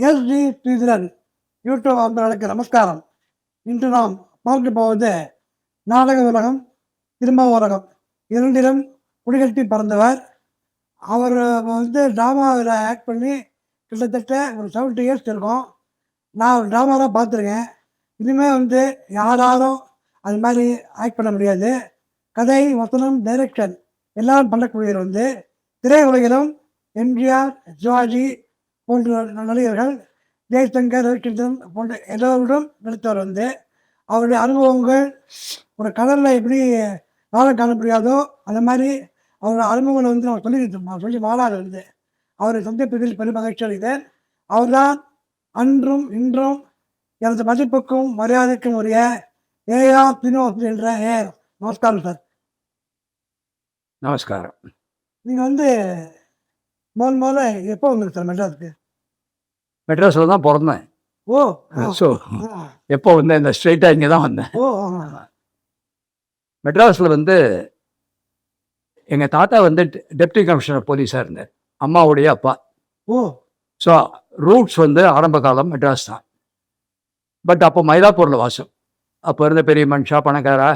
ST Sridharan YouTube அன்பர்களுக்கு நமஸ்காரம். இன்று நாம் பார்க்க போவது நாடக உலகம், திரும்ப உலகம் இரண்டிலும் குடிகட்டி பறந்தவர். அவர் ட்ராமாவில் ஆக்ட் பண்ணி கிட்டத்தட்ட ஒரு 70 இயர்ஸ் இருக்கும். நான் ட்ராமாலாம் பார்த்துருக்கேன். இனிமேல் யாராலும் அது மாதிரி ஆக்ட் பண்ண முடியாது. கதை, வசனம், டைரக்ஷன் எல்லாம் பண்ணக்கூடியவர். திரையுலகிலும் எம்ஜிஆர், சிவாஜி போன்ற நடிகர்கள், ஜெய்சங்கர், ரவிச்சந்திரன் போன்ற எல்லோருடன் நடித்தவர். அவருடைய அனுபவங்கள் ஒரு கடலில் எப்படி காலம் காண முடியாதோ அந்த மாதிரி அவரோட அனுபவங்களை நான் சொல்லி வாழாது. அவரை சந்திப்பதில் பெரும் மகிழ்ச்சி அடைகிறேன். அவர்தான் அன்றும் இன்றும் எனது மதிப்புக்கும் மரியாதைக்கும் உரிய ஏஆர் சீனிவாசன் என்ற ஏஆர். நமஸ்காரம் சார். நமஸ்காரம். நீங்கள் முதல்ல எப்போ வந்தீங்க சார் மெட்ராஸுக்கு? மெட்ராஸில் தான் பிறந்தேன். ஓ, ஸோ எப்போ வந்தேன்? இந்த ஸ்ட்ரெயிட்டாக இங்கே தான் வந்தேன். ஓ, மெட்ராஸில் எங்கள் தாத்தா டெப்டி கமிஷனர் போலீஸாக இருந்தார், அம்மாவுடைய அப்பா. ஓ, ஸோ ரூட்ஸ் ஆரம்ப காலம் மெட்ராஸ் தான். பட் அப்போ மயிலாப்பூரில் வாசம். அப்போ இருந்த பெரிய மனுஷா, பணக்காரா,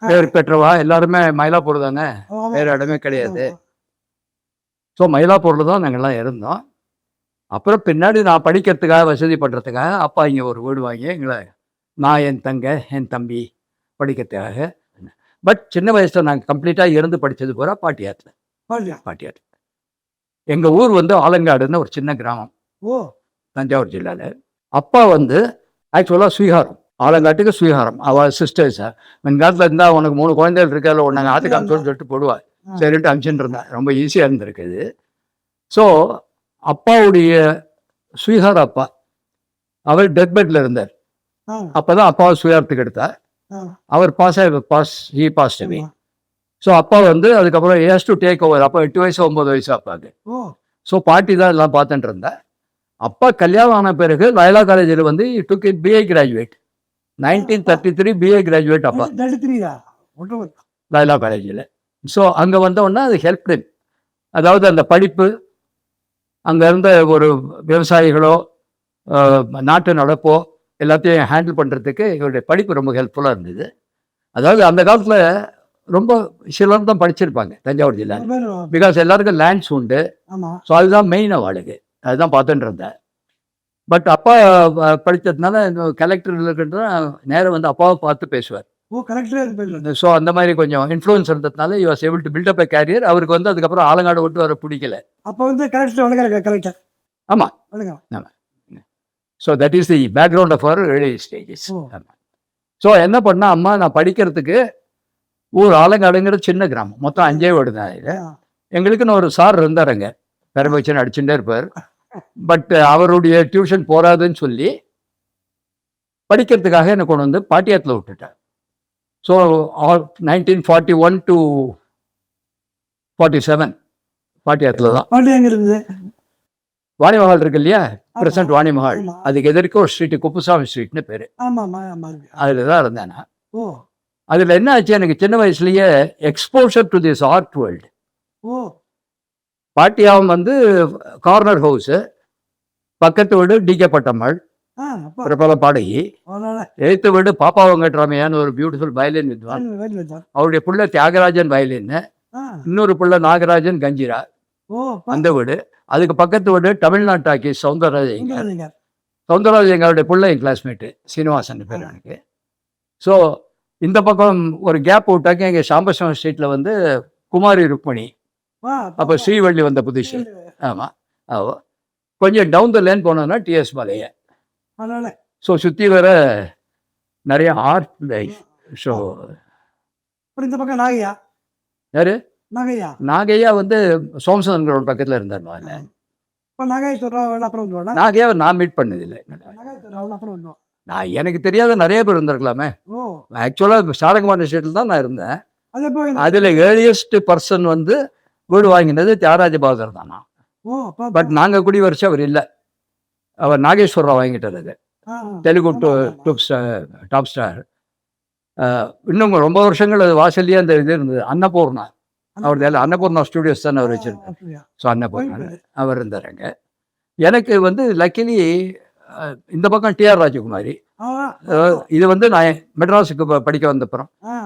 பேர் பெற்றவா எல்லாருமே மயிலாப்பூர் தானே, வேறு இடமே கிடையாது. ஸோ மயிலாப்பூரில் தான் நாங்கள்லாம் இருந்தோம். அப்புறம் பின்னாடி நான் படிக்கிறதுக்காக, வசதி பண்ணுறதுக்காக அப்பா இங்கே ஒரு வீடு வாங்கி எங்களை, நான், என் தங்க, என் தம்பி படிக்கிறதுக்காக. பட் சின்ன வயசில் நாங்கள் கம்ப்ளீட்டாக இருந்து படித்தது பூரா பாட்டியாத்தில். எங்கள் ஊர் ஆலங்காடுன்னு ஒரு சின்ன கிராமம், ஓ, தஞ்சாவூர் ஜில்லாவில். அப்பா ஆக்சுவலாக ஸ்வீகாரம், ஆலங்காட்டுக்கு ஸ்வீகாரம். அவள் சிஸ்டர்ஸா காலத்தில் இருந்தால் உனக்கு 3 குழந்தைகள் இருக்காது, நாங்கள் ஆற்றுக்கு அனுப்பிச்சோன்னு சொல்லிட்டு போடுவாள். சரின்ட்டு அனுப்பிச்சுட்டு இருந்தேன். ரொம்ப ஈஸியாக இருந்திருக்குது. ஸோ அப்பாவுடைய ஸ்வீகார அப்பா அவர் டெத் பெட்டில் இருந்தார். அப்போ தான் அப்பாவை ஸ்வீகாரத்துக்கு எடுத்தார். அவர் பாஸ் அவே. ஸோ அப்பா அதுக்கப்புறம் ஹேஸ் டு டேக் ஓவர். அப்போ 8 வயசு 9 வயசு அப்பாவுக்கு. ஸோ பாட்டி தான் எல்லாம் பார்த்துட்டு இருந்தேன். அப்பா கல்யாணம் ஆன பிறகு லயலா காலேஜில் took it BA graduate. 1933 BA graduate அப்பா லயலா காலேஜில். ஸோ அங்கே வந்தோடனே அது ஹெல்ப் டைம், அதாவது அந்த படிப்பு, அங்கே இருந்த ஒரு விவசாயிகளோ நாட்டு நடப்போ எல்லாத்தையும் ஹேண்டில் பண்ணுறதுக்கு இவருடைய படிப்பு ரொம்ப ஹெல்ப்ஃபுல்லாக இருந்தது. அதாவது அந்த காலத்தில் ரொம்ப சிலர் தான் படிச்சிருப்பாங்க தஞ்சாவூர் ஜில்லாவில். பிகாஸ் எல்லாருக்கும் லேண்ட்ஸ் உண்டு. ஸோ அதுதான் மெயின் அவளுக்கு. அதுதான் பார்த்துட்டு இருந்தேன். பட் அப்பா படித்ததுனால கலெக்டர் இருக்கின்ற நேரம் அப்பாவை பார்த்து பேசுவார். ஸோ அந்த மாதிரி கொஞ்சம் இன்ஃப்ளூயன்ஸ் இருந்ததுனால you was able to build up a career. அவருக்கு அதுக்கப்புறம் ஆலங்காடு விட்டு வர பிடிக்கல. அப்போ கலெக்டர். ஆமாம், ஆமாம். So that is the background of our early stages. ஆமாம். ஸோ என்ன பண்ணால், அம்மா நான் படிக்கிறதுக்கு ஆலங்காடுங்கிற சின்ன கிராமம், மொத்தம் 5 வீடு தான். எங்களுக்குன்னு ஒரு சார் இருந்தாருங்க, பெருமைச்சன் அடிச்சுட்டே இருப்பார். பட் அவருடைய டியூஷன் போகாதுன்னு சொல்லி படிக்கிறதுக்காக என்னை கொண்டு பாட்டியாத்தில் விட்டுட்டேன். ஸோ 1941 to 47 பாட்டியாத்தில் தான். வாணிமஹால் இருக்கு இல்லையா, பிரசன்ட் வாணிமஹால், அதுக்கு எதிர்க்க ஒரு ஸ்ட்ரீட்டு குப்புசாமி ஸ்ட்ரீட்னு பேர். அதில் தான் இருந்தேன் நான். அதில் என்ன ஆச்சு, எனக்கு சின்ன வயசுலேயே exposure to this art world. பாட்டியாவும் கார்னர் ஹவுஸு, பக்கத்து வீடு டிகே பட்டம்மாள், பிரபல பாடகி. எழுத்து வீடு பாப்பா வெங்கட்ராமையான்னு ஒரு பியூட்டிஃபுல் வயலின் வித்வான், அவருடைய பிள்ளை தியாகராஜன் வயலின்னு, இன்னொரு பிள்ளை நாகராஜன் கஞ்சிரா, அந்த வீடு. அதுக்கு பக்கத்து வீடு தமிழ்நாட்டு ஆக்கி சவுந்தரராஜங்களுடைய பிள்ளை என் கிளாஸ்மேட்டு சீனிவாசன் பேர் எனக்கு. ஸோ இந்த பக்கம் ஒரு கேப் விட்டாக்க எங்கள் சாம்பசிவம் ஸ்ட்ரீட்டில் குமாரி ருக்மணி, அப்போ ஸ்ரீவள்ளி வந்த புதுசு. ஆமாம், கொஞ்சம் டவுன் த லேன் போனோன்னா டிஎஸ் பாலைய. ஸோ சுற்றி வர நிறைய ஆர்ட் லைஃப். ஸோ இந்த பக்கம் நாகையா, யாரு நாகையா சோமசுந்தரன் ரோட் பக்கத்தில் இருந்தார். நாகையா நான் மீட் பண்ணதில்லை. நான் எனக்கு தெரியாத நிறைய பேர் இருந்திருக்கலாமே. ஆக்சுவலாக சாரகுமார் ஸ்ட்ரீட்டில் தான் நான் இருந்தேன். அதில் ஏர்லியஸ்ட் பர்சன் வீடு வாங்கினது தியாகராஜ பகதூர் தானா. பட் நாங்கள் குடி வரிசை அவர் இல்லை, அவர் நாகேஸ்வரராவ் வாங்கிட்டார். அது தெலுங்கு டாப் ஸ்டார். இன்னும் ரொம்ப வருஷங்கள் அது வாசல்லையே அந்த இது இருந்தது. அன்னபூர்ணா, அவருடைய அன்னபூர்ணா ஸ்டுடியோஸ் தானே அவர் வச்சிருந்தார். ஸோ அன்னபூர்ணா அவர் இருந்தார் அங்கே. எனக்கு வந்து லக்கிலி இந்த பக்கம் டிஆர் ராஜகுமாரி. ஆ இது வந்து நான் மெட்ராஸுக்கு படிக்க வந்தப்புறம் ஆ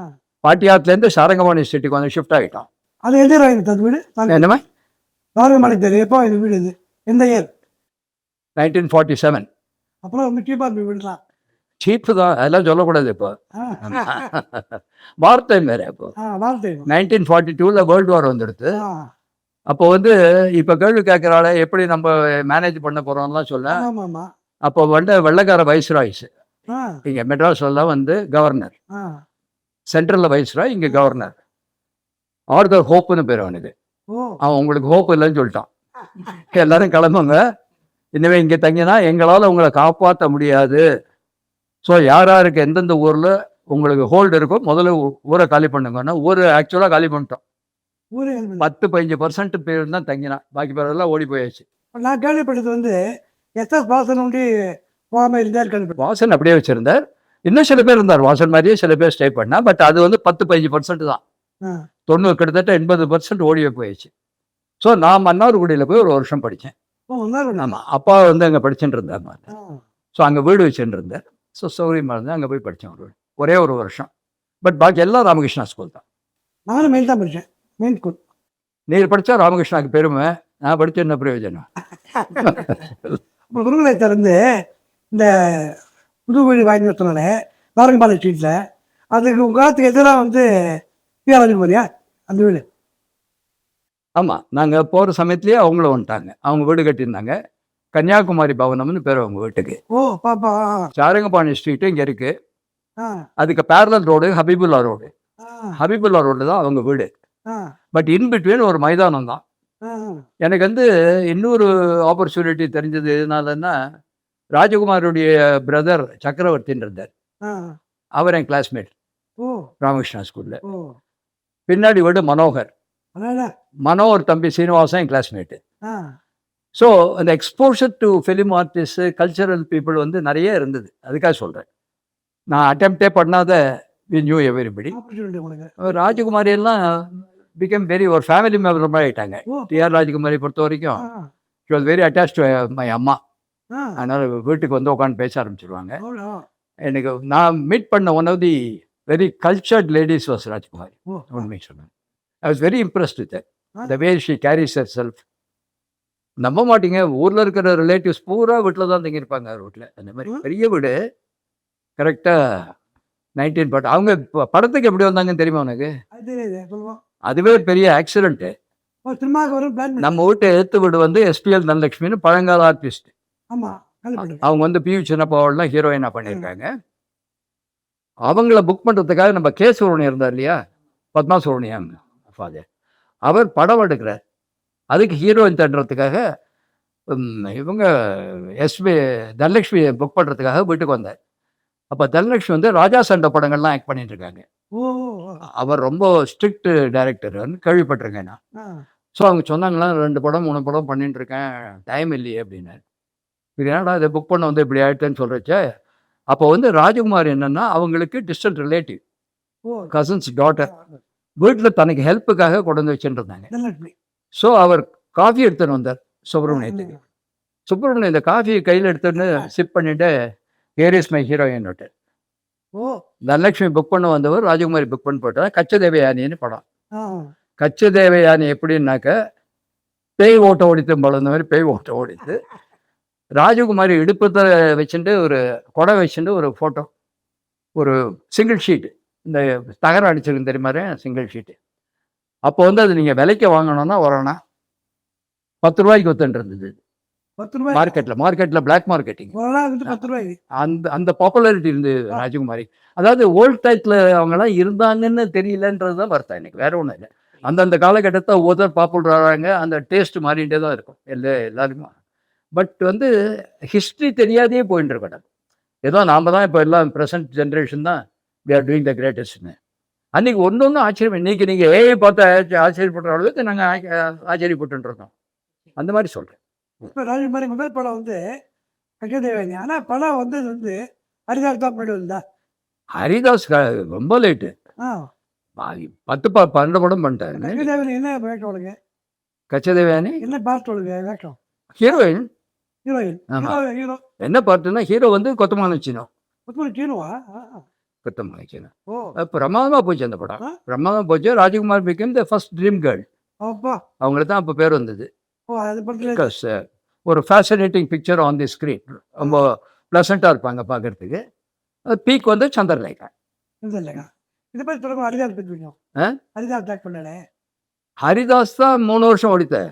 பாட்டியாத்துலேருந்து சாரங்கபாணி ஸ்ட்ரீட்டுக்கு வந்து ஷிஃப்ட் ஆகிட்டோம். அது எந்த இயர் ஆகிடுது அது வீடு? என்னமா நாகமலை தெரியும். எப்போ இது வீடு இது எந்த இயர்? 1947. அப்புறம் ரொம்ப சீப்பாக இருந்த வீடு தான். சீப்பு தான், அதெல்லாம் சொல்லக்கூடாது இப்போ. ஆ வார் டைம் வேறு. இப்போ வார்த்தை 1942 வேர்ல்டு வார் வந்துடுது. அப்போ வந்து இப்போ கேள்வி கேட்குறால எப்படி நம்ம மேனேஜ் பண்ண போகிறோம்லாம் சொல்ல. ஆமாம் ஆமாம். அப்போ வந்து வெள்ளைக்கார வைஸ்ராய்ஸ் ஆ இங்கே மெட்ராஸ்லாம் வந்து கவர்னர், ஆ சென்ட்ரலில் வைஸ்ராய், இங்கே கவர்னர். ஆர்தர் ஹோப்புன்னு பேர் அவனுக்கு. ஓ அவன் உங்களுக்கு ஹோப் இல்லைன்னு சொல்லிட்டான். எல்லாரும் கிளம்புங்க, இனிமேல் இங்கே தங்கினா எங்களால் உங்களை காப்பாற்ற முடியாது. ஸோ யார் யாருக்கு எந்தெந்த ஊரில் உங்களுக்கு ஹோல்டு இருக்கோ முதல்ல ஊரை காலி பண்ணுங்கன்னா ஊர் ஆக்சுவலாக காலி பண்ணிட்டோம். ஊரே 10-15% பேர் தான் தங்கினான், பாக்கி பேரெல்லாம் ஓடி போயாச்சு. நான் கேள்விப்பட்டது வந்து எஸ்எஸ் வாசன் ஒண்டி போகாமல் இருந்தார் கேள்விப்பட்டேன். வாசன் அப்படியே வச்சிருந்தார். இன்னும் சில பேர் இருந்தார் வாசன் மாதிரியே சில பேர் ஸ்டே பண்ணா. பட் அது வந்து 10-15% தான். ஆ 90 கிட்டத்தட்ட 80% ஓடியே போயிடுச்சு. ஸோ நான் மன்னார்குடியில் போய் ஒரு வருஷம் படித்தேன். ஓ வந்தார். ஆமாம், அப்பா வந்து அங்கே படிச்சுட்டு இருந்தார். ஸோ அங்கே வீடு வச்சுட்டு இருந்தேன். ஸோ சௌரியமாக இருந்தேன், அங்கே போய் படித்தேன் ஒரே ஒரு வருஷம். பட் பாக்கி எல்லாம் ராமகிருஷ்ணா ஸ்கூல் தான். நானும் மெயின் தான் படித்தேன், மெயின் ஸ்கூல். நீர் படித்தா ராமகிருஷ்ணாவுக்கு பெருமை, நான் படித்த என்ன பிரயோஜனம்? அப்புறம் குருகுலத்தில் இருந்து இந்த புது வீடு வாங்கி வச்சனால நாரங்கபாளைய ஸ்ட்ரீட்டில் அதுக்கு உங்கள் காலத்துக்கு எதிராக வந்து பிஆர் மாதிரியா அந்த வீடு? ஆமாம், நாங்கள் போகிற சமயத்துலேயே அவங்களும் வந்துட்டாங்க. அவங்க வீடு கட்டியிருந்தாங்க. கன்னியாகுமரி பவனம்னு பேர் அவங்க வீட்டுக்கு. ஓ பாப்பா. சாரங்கபாணி ஸ்ட்ரீட்டு இங்கே இருக்குது. ஆ அதுக்கு பேரலல் ரோடு ஹபீபுல்லா ரோடு. ஆ ஹபீபுல்லா ரோடு தான் அவங்க வீடு. ஆ பட் இன் பிட்வீன் ஒரு மைதானம் தான். ஆ எனக்கு வந்து இன்னொரு ஆப்பர்ச்சுனிட்டி தெரிஞ்சது எதனாலன்னா, ராஜகுமாருடைய பிரதர் சக்கரவர்த்தின்னு இருந்தார். ஆ அவர் என் கிளாஸ்மேட் ஓ ராமகிருஷ்ணா ஸ்கூலில். ஓ பின்னாடி வீடு மனோகர். அதான். மனோகர் தம்பி சீனிவாசன் என் கிளாஸ்மேட்டு. ஆ ஸோ அந்த exposure to film artist, cultural people வந்து நிறைய இருந்தது. அதுக்காக சொல்கிறேன். நான் அட்டெம்ப்டே பண்ணாத வி நியூ எவரிபடி. ஆப்பர்ச்சுனிட்டி உங்களுக்கு. ராஜகுமாரி எல்லாம் பிகம் வெரி ஒரு ஃபேமிலி மெம்பர் மாதிரி ஆகிட்டாங்க. ஓ டிஆர் ராஜகுமாரி பொறுத்த வரைக்கும் ah she was very attach to my அம்மா. ஆ அதனால் வீட்டுக்கு வந்து உட்காந்து பேச ஆரம்பிச்சிருவாங்க. அவ்வளோ. எனக்கு நான் மீட் பண்ண one of the very cultured ladies was Rajakumari. ஓ உண்மை சொன்னேன். I was very impressed with the way she carries herself. நம்ப மாட்டீங்க, ஊரில் இருக்கிற ரிலேட்டிவ்ஸ் பூரா வீட்டில் தான் தங்கியிருப்பாங்க வீட்டில். அந்த மாதிரி பெரிய வீடு. கரெக்டாக 19 பட் அவங்க படத்துக்கு எப்படி வந்தாங்கன்னு தெரியுமா உனக்கு? அது தெரியுது சொல்லுவோம். அதுவே பெரிய ஆக்சிடென்ட்டு. ஓ சினிமாவுக்கு வரும் பிளான் பண்ணி. நம்ம வீட்டு எழுத்து வீடு வந்து எஸ்பிஎல் தனலட்சுமின்னு பழங்கால ஆர்டிஸ்ட். ஆமாம் கேள்விப்பட்டேன். அவங்க வந்து பியூ சின்னப்பாவெல்லாம் ஹீரோயினாக பண்ணியிருக்காங்க. அவங்கள புக் பண்ணுறதுக்காக நம்ம கே சுப்ரமணியம் இருந்தார் இல்லையா, பத்மா சுப்ரமணியம் ஃபாதர், அவர் படம் எடுக்கிறார். அதுக்கு ஹீரோயின் தண்டுறதுக்காக இவங்க எஸ்பி தனலட்சுமி புக் பண்ணுறதுக்காக வீட்டுக்கு வந்தார். அப்போ தனலட்சுமி வந்து ராஜா சண்டை படங்கள்லாம் ஆக்ட் பண்ணிட்டு இருக்காங்க. ஓ அவர் ரொம்ப ஸ்ட்ரிக்ட் டைரக்டர்னு கேள்விப்பட்டிருக்கேன் நான். ஆ ஸோ அவங்க சொன்னாங்களா 2 படம் 3 படம் பண்ணிட்டு இருக்கேன், டைம் இல்லையே அப்படின்னாரு. இது என்னடா இதை புக் பண்ண வந்து இப்படி ஆகிட்டேன்னு சொல்கிறச்சே. அப்போ வந்து ராஜகுமார் என்னென்னா அவங்களுக்கு டிஸ்டன்ட் ரிலேட்டிவ், ஓ கசின்ஸ் டாட்டர், வீட்டில் தனக்கு ஹெல்ப்புக்காக கொண்டு வந்து வச்சுட்டு இருந்தாங்க. தனலட்சுமி. ஸோ அவர் காஃபி எடுத்துன்னு வந்தார் சுப்பிரமணியத்துக்கு. சுப்பிரமணியம் இந்த காஃபியை கையில் எடுத்துன்னு சிப் பண்ணிட்டு ஹியர் இஸ் மை ஹீரோயின் விட்டார். ஓ தனலட்சுமி புக் பண்ண வந்தவர் ராஜகுமாரி புக் பண்ணி போட்டார். கச்சதேவயானின்னு படம். ஆ கச்சதேவயானி எப்படின்னாக்க பேய் ஓட்ட ஓடித்து பழந்த மாதிரி பேய் ஓட்ட ஓடித்து. ராஜகுமாரி இடுப்பத்தை வச்சுட்டு ஒரு கொடை வச்சுட்டு ஒரு ஃபோட்டோ, ஒரு சிங்கிள் ஷீட்டு, இந்த தகரம் அடிச்சிருக்கு தெரியுமா சிங்கிள் ஷீட்டு. அப்போ வந்து அது நீங்கள் விலைக்கு வாங்கணும்னா வரணும்னா 10 ரூபாய்க்கு ஒத்துட்டு இருந்தது 10 ரூபாய். மார்க்கெட்டில் பிளாக் மார்க்கெட்டிங். ஒரு நாள் வந்து 10 ரூபாய். அந்த பாப்புலாரிட்டி இருந்து ராஜகுமாரி. அதாவது ஓல்ட் டைத்தில் அவங்கெல்லாம் இருந்தாங்கன்னு தெரியலன்றது தான் வருத்தம் எனக்கு, வேற ஒன்றும் இல்லை. அந்தந்த காலகட்டத்தை ஒவ்வொருத்தர் பாப்புலர் ஆகிறாங்க, அந்த டேஸ்ட் மாறிகிட்டே தான் இருக்கும் எல்லாருமே. பட் வந்து ஹிஸ்ட்ரி தெரியாதே போயிட்டு இருக்கட்டும். ஏதோ நாம் தான் இப்போ எல்லாம் ப்ரெசன்ட் ஜென்ரேஷன் தான் வி ஆர் டூயிங் த கிரேட்டஸ்ட்னு. அன்றைக்கி ஒன்று ஆச்சரியம். இன்றைக்கி நீங்கள் ஏஐ பார்த்தா ஆச்சரியப்படுற அளவுக்கு நாங்கள் ஆச்சரியப்பட்டுருக்கோம். அந்த மாதிரி சொல்கிறேன். இப்போ ராஜகுமாரி முதல் படம் வந்து கச்சதேவயானி. ஆனால் படம் வந்து ஹரிதாஸ் தான் பண்ணிட்டு வந்தா. ஹரிதாஸ் ரொம்ப லேட்டு. ஆ 10-12 படம் பண்ணிட்டாரு. கச்சதேவயானி என்ன வேஷம் ஒழுங்க? கச்சதேவயானி என்ன பார்த்து ஒழுங்க வேஷம்? ஹீரோயின். ஹீரோயின். ஆமா. ஹீரோ என்ன பார்ட்டுன்னா ஹீரோ வந்து கொத்தமான சீனோ. புத்தூர் சீனுவா? கொத்தமான சீனோ. ஓ! பிரமாதமா போச்சு அந்த படம். ஆ? பிரமாதமா போச்சு. Rajkumar became the first dream girl. அப்பா! அவங்களுக்கு தான் அப்போ பேர் வந்தது. ஓ! அது படத்துல பிகாஸ் ஒரு fascinating picture on the screen. ரொம்ப ப்ளசண்ட்டாக இருப்பாங்க பார்க்கறதுக்கு. பீக் வந்து சந்திரலேகா. இல்லைங்க. இதை பத்தி சொல்லுங்க. ஹரிதாஸ் பத்தி கொஞ்சம். ஆ? ஹரிதாஸ் ஆக்ட் பண்ணானே. ஹரிதாஸ் தான் 3 வருஷம் ஓடித்தேன்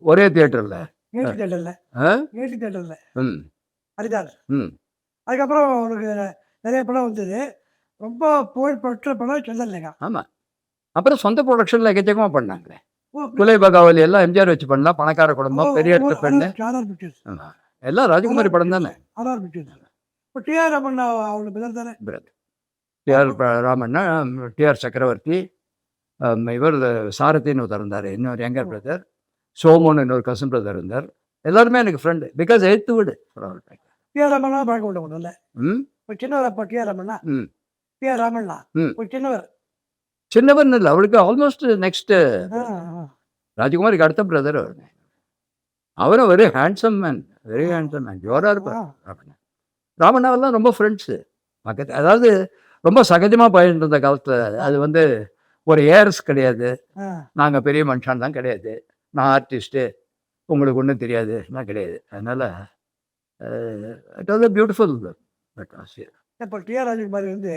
ஒரே தியேட்டரில். ஏசி தேட்டர்ல. ஆ? ஏசி தேட்டர்ல. ம் ஹரிதாஸ். ம் அதுக்கப்புறம் அவருக்கு நிறைய படம் வந்தது. ரொம்ப புகழ்பெற்ற படம் சந்திரலேகா. ஆமாம். அப்புறம் சொந்த ப்ரொடக்ஷனில் எக்கச்சக்கமாக பண்ணாங்களே. ஓ! அப்படி. குலை பகாவலி எல்லாம் எம்ஜிஆர் வச்சு பண்ணலாம். பணக்கார குடும்பம், பெரிய இடத்து பெண்ணு, ஆர்ஆர் பிக்சர்ஸ். ஆமா. எல்லாம் ராஜ்குமாரி படம் தானே. RR Pictures. இப்போ டிஆர் ரமண்ணா அவங்களோட பிரதர் தானே. டிஆர் ராமண்ணா, டிஆர் சக்கரவர்த்தி, இவர் சாரதின்னு ஒருத்தர் இருந்தார், இன்னொரு யங்கர் பிரதர், சோமோன்னு இன்னொரு கசன் பிரதர் இருந்தார். எல்லாருமே எனக்கு ஃப்ரெண்டு. பிகாஸ் எழுத்து வீடு. டிஆர் ரமண்ணா பார்க்க முடியும் முதல்ல. ம் இப்போ சின்னவர். அப்போ டிஆர் ரமண்ணா. ம் டிஆர் ரமண்ணா. ம் இப்போ சின்னவர். சின்னவன் இல்லை, அவளுக்கு ஆல்மோஸ்ட் நெக்ஸ்ட் ஆ, ஆ. ராஜ்குமாரிக்கு அடுத்த பிரதர் அவர். அவரும் very handsome man, very handsome man, ஜோராக இருப்பார். ராமண்ணா ராமண்ணாவெல்லாம் ரொம்ப ஃப்ரெண்ட்ஸு பக்கத்து. அதாவது ரொம்ப சகஜமாக பயின்று இருந்த காலத்தில். அது வந்து ஒரு ஏர்ஸ் கிடையாது. ஆ. நாங்கள் பெரிய மனுஷான் தான் கிடையாது. நான் ஆர்டிஸ்ட்டு, உங்களுக்கு ஒன்றும் தெரியாது நான் கிடையாது. அதனால் it was a beautiful atmosphere. இப்போ டிஆர் ராஜகுமாரி வந்து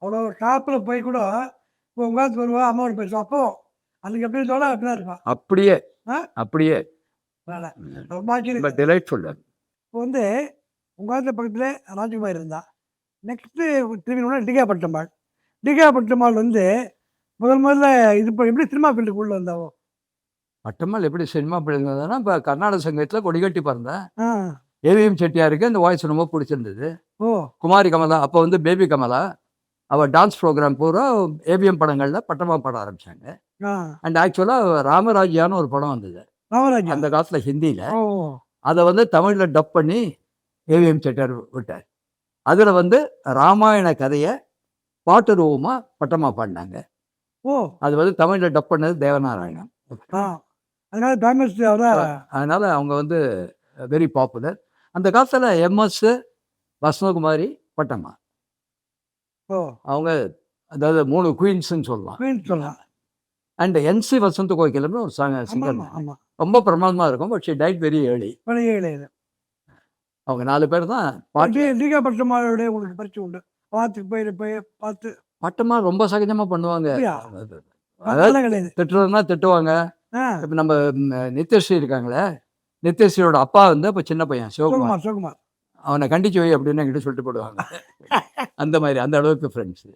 அவ்வளோ ஷாப்பில் போய் கூட இப்போ உட்காந்து வருவா, அம்மாவோட பேசுவோம். அப்போ அன்றைக்கி எப்படி இருந்தாலும் அப்படி தான் இருப்பான். அப்படியே ஆ? அப்படியே அதனால ரொம்ப ஆச்சரியம். But delightful. இப்போ வந்து உங்கள் பக்கத்தில் ராஜகுமாரி இருந்தா. நெக்ஸ்ட்டு திரும்பி டிகா பட்டம்மாள். டிகா பட்டம்மாள் வந்து முதல்ல இது இப்போ எப்படி சினிமா ஃபீல்டுக்குள்ளே வந்தாவோ? பட்டம்மாள் எப்படி சினிமா பிடிந்ததுன்னா, இப்போ கர்நாடக சங்கீதத்தில் கொடிகட்டி பிறந்தேன். ஆ. ஏவிஎம் செட்டியாருக்கு அந்த வாய்ஸ் ரொம்ப பிடிச்சிருந்தது. ஓ! குமாரி கமலா அப்போ வந்து பேபி கமலா, அவள் டான்ஸ் ப்ரோக்ராம் பூரா ஏவிஎம் படங்களில் பட்டமாக பாட ஆரம்பித்தாங்க. ஆ. அண்ட் ஆக்சுவலாக ராமராஜ்யான்னு ஒரு படம் வந்தது ராமராஜா. அந்த காலத்தில் ஹிந்தியில். ஓ! அதை வந்து தமிழில் டப் பண்ணி ஏவிஎம் செட்டியார் விட்டார். அதில் வந்து ராமாயண கதையை பாட்டு ரூபமாக பட்டமாக பாடினாங்க. ஓ! அது வந்து தமிழில் டப் பண்ணது தேவநாராயணன். ஆ. அதனால ஃபேமஸ் அவரா. அதனால் அவங்க வந்து வெரி பாப்புலர். அந்த காலத்தில் எம்எஸ், வசந்தகுமாரி, பட்டம்மா, ஓ! அவங்க அதாவது 3 குயின்ஸ்ன்னு சொல்லலாம். குயின்னு சொல்லலாம். அண்ட் என்சி வசந்த கோகிலம்னு ஒரு சிங்கர். ஆமாம், ஆமாம். ரொம்ப பிரமாதமாக இருக்கும். But she died very early. பழைய இளையது. அவங்க 4 பேர் தான் பாட்டு. டிகா பட்டம்மாளுடைய உங்களுக்கு பரிச்சை உண்டு. பார்த்து போய் பார்த்து. பட்டம்மா ரொம்ப சகஜமாக பண்ணுவாங்க. அப்படியா? அதாவது அதெல்லாம் கிடையாது. திட்டுறதுனா திட்டுவாங்க. ஆ. இப்போ நம்ம நித்யஸ்ரீ இருக்காங்களே, நித்யஸ்ரீயோட அப்பா வந்து அப்போ சின்ன பையன் சிவகுமார். சிவகுமார். அவனை கண்டிச்சு வை அப்படின்னு என்கிட்ட சொல்லிட்டு போடுவாங்க. அந்த மாதிரி அந்த அளவுக்கு ஃப்ரெண்ட்ஸு.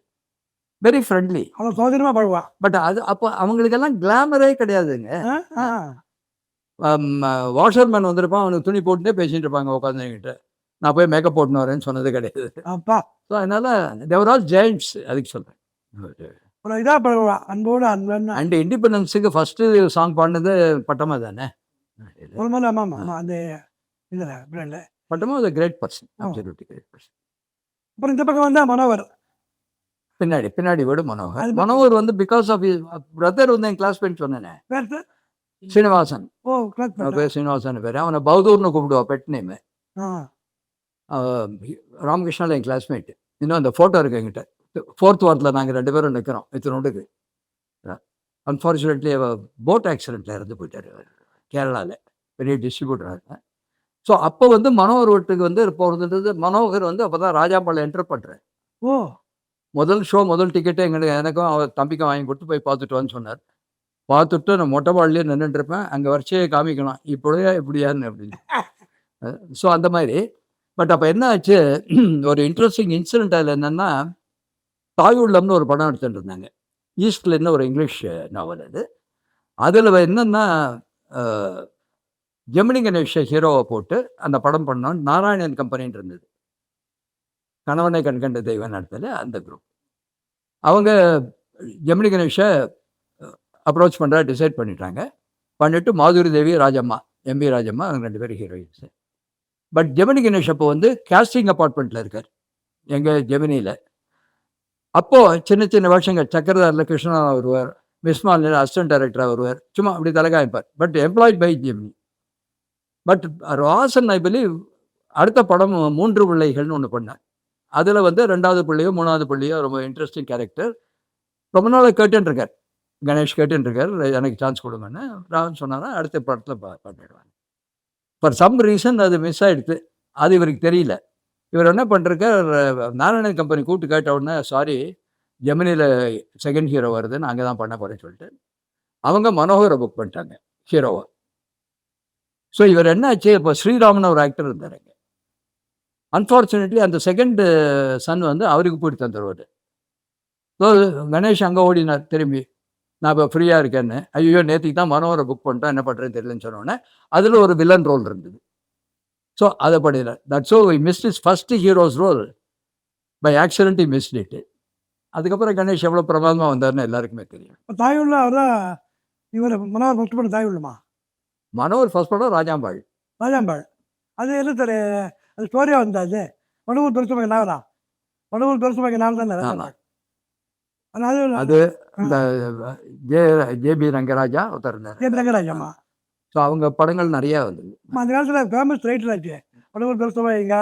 Very friendly. அவ்வளோ சௌகரியமாக பழகுவா. பட் அது அப்போ அவங்களுக்கெல்லாம் கிளாமரே கிடையாதுங்க. ஆ. ஆ. வாஷர்மேன் வந்திருப்பான், அவனுக்கு துணி போட்டுட்டே பேசிட்டு இருப்பாங்க உட்காந்து என்கிட்ட. நான் போய் மேக்கப் போட்டுன்னு வரேன்னு சொன்னது கிடையாது. அப்பா. ஸோ அதனால் தேவர் ஆல் ஜெயின்ட்ஸ், அதுக்கு சொல்கிறேன். ஒரு இதாக பழகுவா. அன்போடு அன்பு. அண்ட் இண்டிபெண்டன்ஸுக்கு ஃபஸ்ட்டு சாங் பாடினது பட்டமா தானே. ஒரு மாதிரி. ஆமாம், ஆமாம். அந்த இதில் பிரெண்டில். பட்டமா was a great person, absolutely great person. அப்புறம் இந்த பக்கம் வந்தால் மனோவர். பின்னாடி விட மனோகர். அது மனோகர் வந்து பிகாஸ் ஆஃப் பிரதர் வந்து என் கிளாஸ்மேட் சொன்னேனே, பேர் சார். சீனிவாசன். ஓ! கிளாஸ் அவன் பேர் சீனிவாசன் பேர். அவனை பௌதூர்னு கூப்பிடுவா, பெட் நேமு. ஆ. ராமகிருஷ்ணாவில் என் கிளாஸ்மேட். இன்னும் அந்த ஃபோட்டோ இருக்குது என்கிட்ட. 4th வாரத்தில் நாங்கள் 2 பேரும் நிற்கிறோம் இத்தனோண்டுக்கு. அன்ஃபார்ச்சுனேட்லி போட் ஆக்சிடெண்ட்டில் இறந்து போயிட்டார் கேரளாவில், பெரிய டிஸ்ட்ரிபியூட்டராக. ஸோ அப்போ வந்து மனோகர் வீட்டுக்கு வந்து போகிறதுன்றது, மனோகர் வந்து அப்போ தான் ராஜாம்பாளையம் என்டர் பண்ணுறேன். ஓ! முதல் ஷோ முதல் டிக்கெட்டே எனக்கும் அவர் தம்பிக்கும் வாங்கி கொடுத்து போய் பார்த்துட்டு வான்னு சொன்னார். பார்த்துட்டு நான் மொட்டை மாடிலேயே நின்றுட்டுருப்பேன். அங்கே வரிசையே காமிக்கலாம், இப்படியா இப்படியான்னு அப்படின்னு. ஸோ அந்த மாதிரி. பட் அப்போ என்ன ஆச்சு, ஒரு இன்ட்ரெஸ்டிங் இன்சிடென்ட் அதில் என்னென்னா, தாய் உள்ளம்னு ஒரு படம் எடுத்துகிட்டு இருந்தாங்க. ஈஸ்ட்லேருந்து ஒரு இங்கிலீஷ் நாவல் அது. அதில் என்னென்னா, ஜெமினி கணேஷை ஹீரோவை போட்டு அந்த படம் பண்ணோம். நாராயணன் கம்பெனின்னு இருந்தது, கணவனை கண்கண்ட தெய்வம் நடத்தல அந்த குரூப். அவங்க ஜெமினி கணேஷை அப்ரோச் பண்ணுறா டிசைட் பண்ணிட்டாங்க. பண்ணிவிட்டு மாதுரி தேவி, ராஜம்மா, எம்பி ராஜம்மா, அவங்க 2 பேரும் ஹீரோயின்ஸு. பட் ஜெமினி கணேஷ் அப்போ வந்து கேஸ்டிங் அப்பார்ட்மெண்ட்டில் இருக்கார் எங்கள் ஜெமினியில். அப்போது சின்ன சின்ன வேஷங்கள், சக்கரதாரில் கிருஷ்ணா வருவார், மிஸ்மாலில் அசிஸ்டன்ட் டைரக்டராக வருவார், சும்மா அப்படி தலைகாய்ப்பார். But employed by Gemini. But ராசன் ஐ பிலீவ் அடுத்த படம் 3 பிள்ளைகள்னு ஒன்று பண்ணேன். அதில் வந்து 2வது பிள்ளையோ 3வது பிள்ளையோ ரொம்ப இன்ட்ரெஸ்டிங் கேரக்டர். ரொம்ப நாள் கேட்டுருக்கார், கணேஷ் கேட்டுருக்கார் எனக்கு சான்ஸ் கொடுங்கன்னு. ராவன் சொன்னாரா அடுத்த படத்தில் பண்ணிடுவாங்க. ஃபார் சம் ரீசன் அது மிஸ் ஆகிடுது. அது இவருக்கு தெரியல. இவர் என்ன பண்ணிருக்கார், நாராயணன் கம்பெனி கூப்பிட்டு கேட்ட உடனே சாரி ஜெமினியில் செகண்ட் ஹீரோ வருதுன்னு அங்கே தான் பண்ண போகிறேன்னு சொல்லிட்டு அவங்க மனோகரை புக் பண்ணிட்டாங்க ஹீரோவை. ஸோ இவர் என்ன ஆச்சு, இப்போ ஸ்ரீராமன் ஒரு ஆக்டர் இருந்தார். அன்ஃபார்ச்சுனேட்லி அந்த செகண்ட் சன் வந்து அவருக்கு போயிட்டு தந்துடுவார். ஸோ கணேஷ் அங்கே ஓடினார் திரும்பி, நான் இப்போ ஃப்ரீயாக இருக்கேன்னு. ஐயோ நேற்றுக்கு தான் மனோகரை புக் பண்ணிட்டேன், என்ன பண்ணுறேன்னு தெரியலன்னு சொன்னோடனே அதில் ஒரு வில்லன் ரோல் இருந்தது. ஸோ அதை பண்ணிடுறார். That so I missed his first hero's role by accident I missed it. அதுக்கப்புறம் கணேஷ் எவ்வளோ பிரமாதமாக வந்தார்னு எல்லாருக்குமே தெரியும். தாயுள்ள அவர் தான் இவர் மனோகர் ஃபஸ்ட் படம் தாயுள்ளமா? மனோகர் ஃபர்ஸ்ட் படம் ராஜாம்பாள். ராஜாம்பாள் அது என்ன சார், அது ஸ்டோரியாக வந்தாது. மனோகர் பெருசுமாக நாவலா? மனோகர் பெருசுமாக நாவல் தானே ராஜாம்பாள். அது இந்த ஜேபி ரங்கராஜா ஒருத்தர் இருந்தார். ஜேபி ரங்கராஜாமா. ஸோ அவங்க படங்கள் நிறையா வந்தது. அந்த காலத்தில் ஃபேமஸ் ரைட்டர் ஆச்சு மனோகர் பெருசுமாக,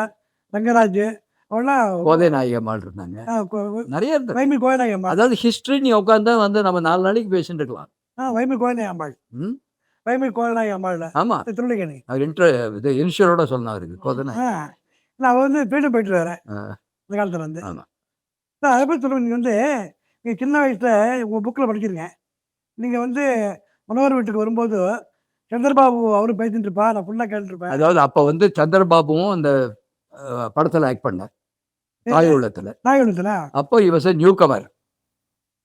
ரங்கராஜ், அவெல்லாம் கோதை நாயகம்மாள் இருந்தாங்க, நிறைய இருந்தாங்க. வைமி கோயநாயகம்மா. அதாவது ஹிஸ்ட்ரி நீ உட்காந்தா வந்து நம்ம 4 நாளைக்கு பேசிட்டு இருக்கலாம். வைமி கோயநாயகம்மாள். வைமி கோயநாயகம்மாள். ஆமாம், திருநெல்வேலி. அவர் இது இன்ஷூரோட சொன்னா இருக்கு கோதை நாயகம். நான் அவர் வந்து ஃபீல்டு போயிட்டு வரேன் இந்த காலத்தில் வந்து. ஆமாம், அதை பற்றி சொல்லுங்கள். நீங்கள் வந்து நீங்கள் சின்ன வயசில் உங்கள் புக்கில் படிச்சிருங்க. நீங்கள் வந்து மனோகர் வீட்டுக்கு வரும்போது சந்திரபாபு அவரும் பேசிட்டு இருப்பா, நான் ஃபுல்லாக கேட்டுருப்பேன். அதாவது அப்போ வந்து சந்திரபாபுவும் அந்த படத்தில் ஆக்ட் பண்ணார் தாயுள்ளத்தில். தாயுள்ளத்தில் அப்போ இவச நியூ கமர்.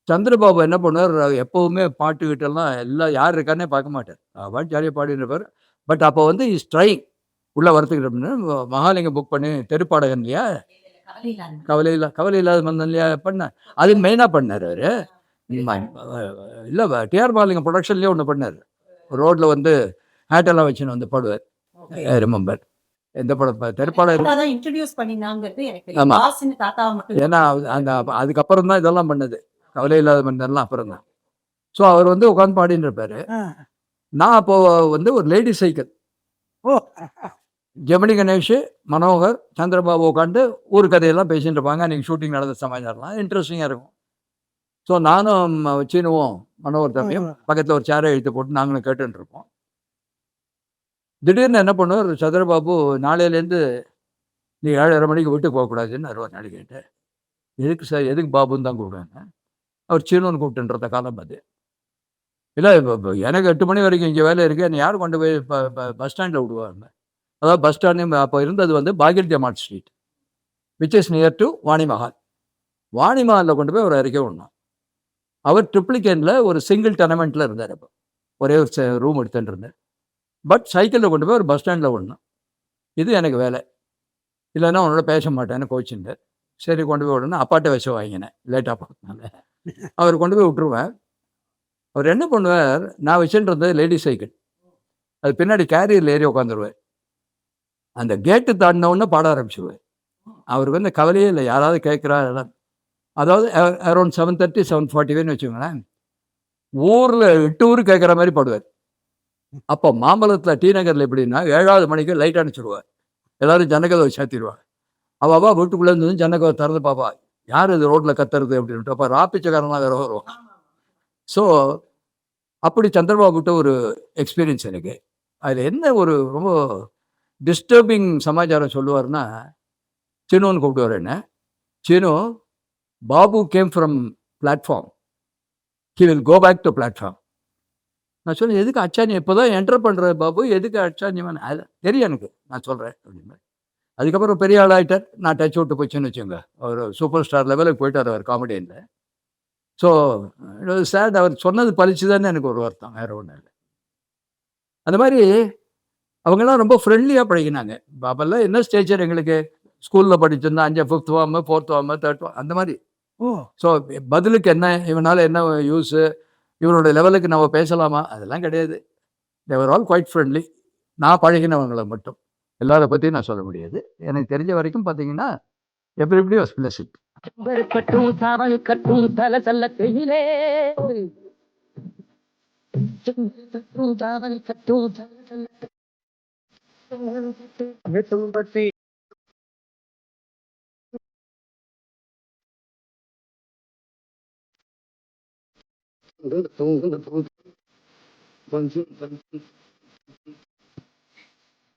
சந்திரபாபு என்ன பண்ணார், எப்போவுமே பாட்டு கிட்டெல்லாம் எல்லாம் யார் இருக்கானே பார்க்க மாட்டார், பாட்டு ஜாலியாக பாடினவர். பட் அப்போ வந்து இஸ் ட்ரைங் உள்ளே வரத்துக்கிட்ட அப்படின்னு மகாலிங்கம் புக் பண்ணி தெருப்பாடகன் இல்லையா, கவலை இல்லாத மந்தன் இல்லையா பண்ணார். அது மெயினாக பண்ணார் அவர். இல்லை டிஆர் மகாலிங்கம் ப்ரொடக்ஷன்லேயே ஒன்று பண்ணார். ரோட்டில் வந்து ஹேட்டெல்லாம் வச்சுன்னு வந்து பாடுவார். ரிமெம்பர் எந்த படம் தெருப்பாடகன். ஆமாம், ஏன்னா அந்த அதுக்கப்புறம் தான் இதெல்லாம் பண்ணது, கவலை இல்லாத மனிதன்லாம் அப்புறம் தான். ஸோ அவர் வந்து உட்காந்து பாடின்னு இருப்பார். நான் அப்போது வந்து ஒரு லேடி சைக்கிள், ஜெமினி கணேஷ், மனோகர், சந்திரபாபு உட்காந்து ஊர் கதையெல்லாம் பேசிட்டு இருப்பாங்க. அன்றைக்கி ஷூட்டிங் நடந்த சமாச்சாரம்லாம் இன்ட்ரெஸ்டிங்காக இருக்கும். ஸோ நானும் சீனுவும் மனோகர் தம்பியும் பக்கத்தில் ஒரு சேரை இழுத்து போட்டு நாங்களும் கேட்டுருப்போம். திடீர்னு என்ன பண்ணுவார் சந்திரபாபு, நாளையிலேருந்து நீ 7:30 மணிக்கு வீட்டுக்கு போகக்கூடாதுன்னு ஒரு நாளைக்கு கேட்டேன். எதுக்கு சார், எதுக்கு பாபுன்னு தான் கூப்பிடுவாங்க. அவர் சீனுன்னு கூப்பிட்டுன்றத காலம் அது. இல்லை இப்போ எனக்கு 8 மணி வரைக்கும் இங்கே வேலை இருக்குது, என்னை யார் கொண்டு போய் பஸ் ஸ்டாண்டில் விடுவாங்க. அதாவது பஸ் ஸ்டாண்டு அப்போ இருந்தது வந்து Bagil Jamat street, which is near to Vanimahal. வாணிமஹாலில் கொண்டு போய் ஒரு அறிக்கை விடணும். அவர் ட்ரிப்ளிகேனில் ஒரு சிங்கிள் டெனமெண்ட்டில் இருந்தார். அப்போ ஒரே ஒரு ரூம் எடுத்துகிட்டு இருந்தார். பட் சைக்கிளில் கொண்டு போய் ஒரு பஸ் ஸ்டாண்டில் விடணும். இது எனக்கு வேலை, இல்லைன்னா உன்னோட பேச மாட்டேன்னு கோச்சிங்க. சரி கொண்டு போய் விடணும். அப்பாட்ட விஷம் வாங்கினேன் லேட்டாக பார்த்தனால. அவர் கொண்டு போய் விட்டுருவேன். அவர் என்ன பண்ணுவார், நான் வச்சுட்டு இருந்தது லேடி சைக்கிள், அது பின்னாடி கேரியரில் ஏறி உட்காந்துருவார். அந்த கேட்டு தாண்டினவுடனே பாட ஆரம்பிச்சுடுவார். அவருக்கு வந்து கவலையே இல்லை, யாராவது கேட்குறா எல்லாம். அதாவது அரௌண்ட் 7:30 7:45 வச்சுக்கோங்களேன். ஊரில் 8 ஊர் கேட்குற மாதிரி பாடுவார். அப்போ மாம்பழத்தில் டி நகரில் எப்படின்னா 7வது மணிக்கு லைட் அனுப்பிச்சிடுவார். எல்லோரும் ஜன்னகதை சாத்திடுவாங்க. அவள் வீட்டுக்குள்ளே இருந்து ஜன்னகதை திறந்து பாப்பா, யார் இது ரோட்டில் கத்துறது அப்படின்ட்டு. அப்போ ராப்பிச்சக்காரனாக வேறு வருவான். ஸோ அப்படி சந்திரபாபுட்ட ஒரு எக்ஸ்பீரியன்ஸ் எனக்கு. அதில் என்ன ஒரு ரொம்ப டிஸ்டர்பிங் சமாச்சாரம் சொல்லுவார்னா, சீனோன்னு கூப்பிடுவார் என்ன. Seeno, Babu came from platform, he will go back to platform. நான் சொன்னேன், எதுக்கு அச்சானி இப்போ தான் என்டர் பண்ணுற பாபு, எதுக்கு அச்சானி வேணும், அது தெரியும் எனக்கு, நான் சொல்கிறேன் அப்படின்னு. அதுக்கப்புறம் பெரிய ஆள் ஆகிட்டார். நான் டச் விட்டு போச்சுன்னு வச்சுங்க, அவர் சூப்பர் ஸ்டார் லெவலுக்கு போயிட்டார் அவர் காமெடியில். ஸோ சேட், அவர் சொன்னது பழிச்சுதானே எனக்கு ஒரு வருத்தம், வேறு ஒன்றும் இல்லை. அந்த மாதிரி அவங்கெல்லாம் ரொம்ப ஃப்ரெண்ட்லியாக பழகினாங்க. அப்போல்லாம் என்ன ஸ்டேச்சர் எங்களுக்கு, ஸ்கூலில் படிச்சிருந்தா 5th form 4th form 3rd form அந்த மாதிரி. ஸோ பதிலுக்கு என்ன, இவனால் என்ன யூஸு, இவனோட லெவலுக்கு நம்ம பேசலாமா, அதெல்லாம் கிடையாது. தேவர் ஆல் குவைட் ஃப்ரெண்ட்லி. நான் பழகினவங்களை மட்டும், எல்லாரை பற்றியும் நான் சொல்ல முடியாது. எனக்கு தெரிஞ்ச வரைக்கும் பார்த்தீங்கன்னா எவ்ரிபடி வாஸ் பிளஸ்ட். கட்டும் சாரல் கட்டும் தல தல்ல கையிலே கட்டும் சாரல் கட்டும்